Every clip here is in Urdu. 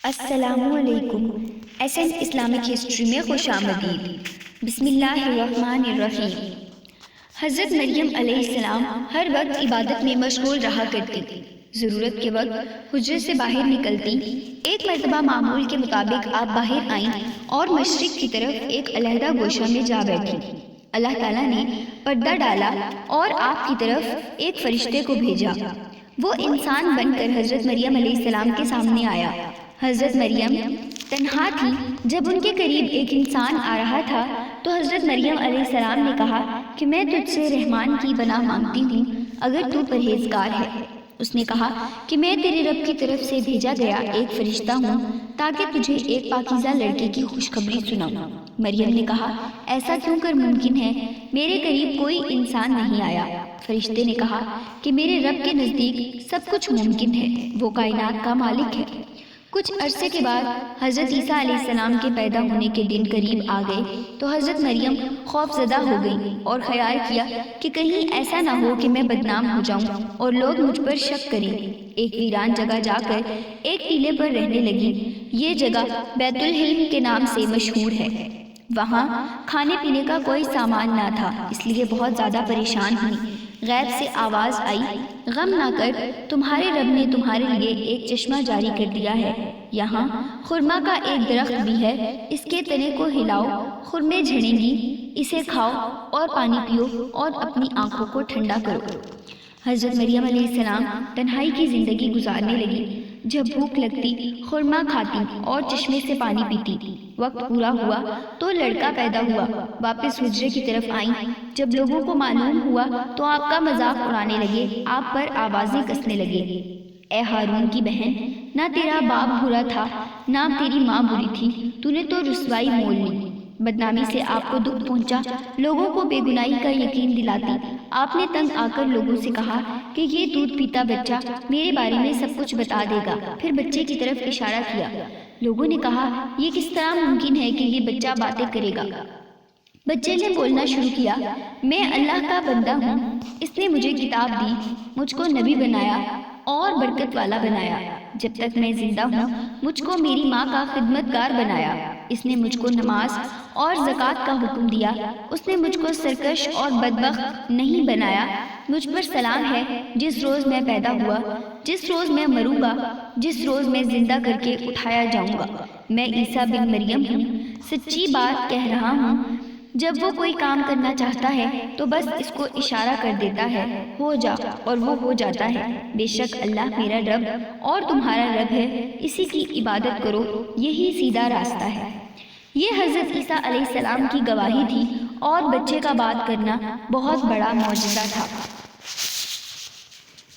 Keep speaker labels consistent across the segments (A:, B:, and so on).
A: السلام علیکم۔ ایس این اسلامک ہسٹری میں خوش آمدید۔ بسم اللہ الرحمن الرحیم۔ حضرت مریم علیہ السلام ہر وقت عبادت میں مشغول رہا کرتی۔ ضرورت کے وقت حجرے سے باہر نکلتی۔ ایک مرتبہ معمول کے مطابق آپ باہر آئیں اور مشرق کی طرف ایک علیحدہ گوشہ میں جا بیٹھی۔ اللہ تعالیٰ نے پردہ ڈالا اور آپ کی طرف ایک فرشتے کو بھیجا۔ وہ انسان بن کر حضرت مریم علیہ السلام کے سامنے آیا۔ حضرت مریم تنہا تھی۔ جب ان کے قریب ایک انسان آ رہا تھا تو حضرت مریم علیہ السلام نے کہا کہ میں تجھ سے رحمان کی پناہ مانگتی ہوں اگر تو پرہیزگار ہے۔ اس نے کہا کہ میں تیرے رب کی طرف سے بھیجا گیا ایک فرشتہ ہوں تاکہ تجھے ایک پاکیزہ لڑکے کی خوشخبری سناؤں۔ مریم نے کہا ایسا کیوں کر ممکن ہے؟ میرے قریب کوئی انسان نہیں آیا۔ فرشتے نے کہا کہ میرے رب کے نزدیک سب کچھ ممکن ہے، وہ کائنات کا مالک ہے۔ کچھ عرصے کے بعد حضرت عیسیٰ علیہ السلام کے پیدا ہونے کے دن قریب آ گئے تو حضرت مریم خوف زدہ ہو گئی اور خیال کیا کہ کہیں ایسا نہ ہو کہ میں بدنام ہو جاؤں اور لوگ مجھ پر شک کریں۔ ایک ویران جگہ جا کر ایک ٹیلے پر رہنے لگی۔ یہ جگہ بیت الحلم کے نام سے مشہور ہے۔ وہاں کھانے پینے کا کوئی سامان نہ تھا، اس لیے بہت زیادہ پریشان ہوئی۔ غیب سے آواز آئی، غم نہ کر، تمہارے رب نے تمہارے لیے ایک چشمہ جاری کر دیا ہے۔ یہاں خرما کا ایک درخت بھی ہے، اس کے تنے کو ہلاؤ، خرمے جھڑیں گی، اسے کھاؤ اور پانی پیو اور اپنی آنکھوں کو ٹھنڈا کرو۔ حضرت مریم علیہ السلام تنہائی کی زندگی گزارنے لگی۔ جب بھوک لگتی خرما کھاتی اور چشمے سے پانی پیتی۔ وقت پورا ہوا تو لڑکا پیدا ہوا۔ واپس حجرے کی طرف آئیں۔ جب لوگوں کو معلوم ہوا تو آپ کا مذاق اڑانے لگے، آپ پر آوازیں کسنے لگے۔ اے ہارون کی بہن، نہ تیرا باپ برا تھا نہ تیری ماں بری تھی، تو نے تو رسوائی مول لی۔ بدنامی سے آپ کو دکھ پہنچا، لوگوں کو بے گناہی کا یقین دلاتی۔ آپ نے تنگ آ کر لوگوں سے کہا کہ یہ دودھ پیتا بچہ میرے بارے میں سب کچھ بتا دے گا۔ پھر بچے کی طرف اشارہ کیا۔ لوگوں نے کہا یہ کس طرح ممکن ہے کہ یہ بچہ باتیں کرے گا؟ بچے نے بولنا شروع کیا، میں اللہ کا بندہ ہوں، اس نے مجھے کتاب دی، مجھ کو نبی بنایا اور برکت والا بنایا۔ جب تک میں زندہ ہوں مجھ کو میری ماں کا خدمتگار بنایا۔ اس نے مجھ کو نماز اور زکوٰۃ کا حکم دیا۔ اس نے مجھ کو سرکش اور بدبخت نہیں بنایا۔ مجھ پر سلام ہے جس روز میں پیدا ہوا، جس روز میں مروں گا، جس روز میں زندہ کر کے اٹھایا جاؤں گا۔ میں عیسیٰ بن مریم ہوں، سچی بات کہہ رہا ہوں۔ جب وہ کوئی کام کرنا چاہتا ہے تو بس اس کو اشارہ کر دیتا ہے، ہو جا، اور وہ ہو جاتا ہے۔ بے شک اللہ میرا رب اور تمہارا رب ہے، اسی کی عبادت کرو، یہی سیدھا راستہ ہے۔ یہ حضرت عیسیٰ علیہ السلام کی گواہی تھی اور بچے کا بات کرنا بہت بڑا معجزہ تھا۔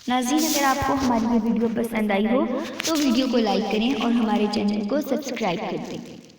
A: ناظرین، اگر آپ کو ہماری یہ ویڈیو پسند آئی ہو تو ویڈیو کو لائک کریں اور ہمارے چینل کو سبسکرائب کر دیں۔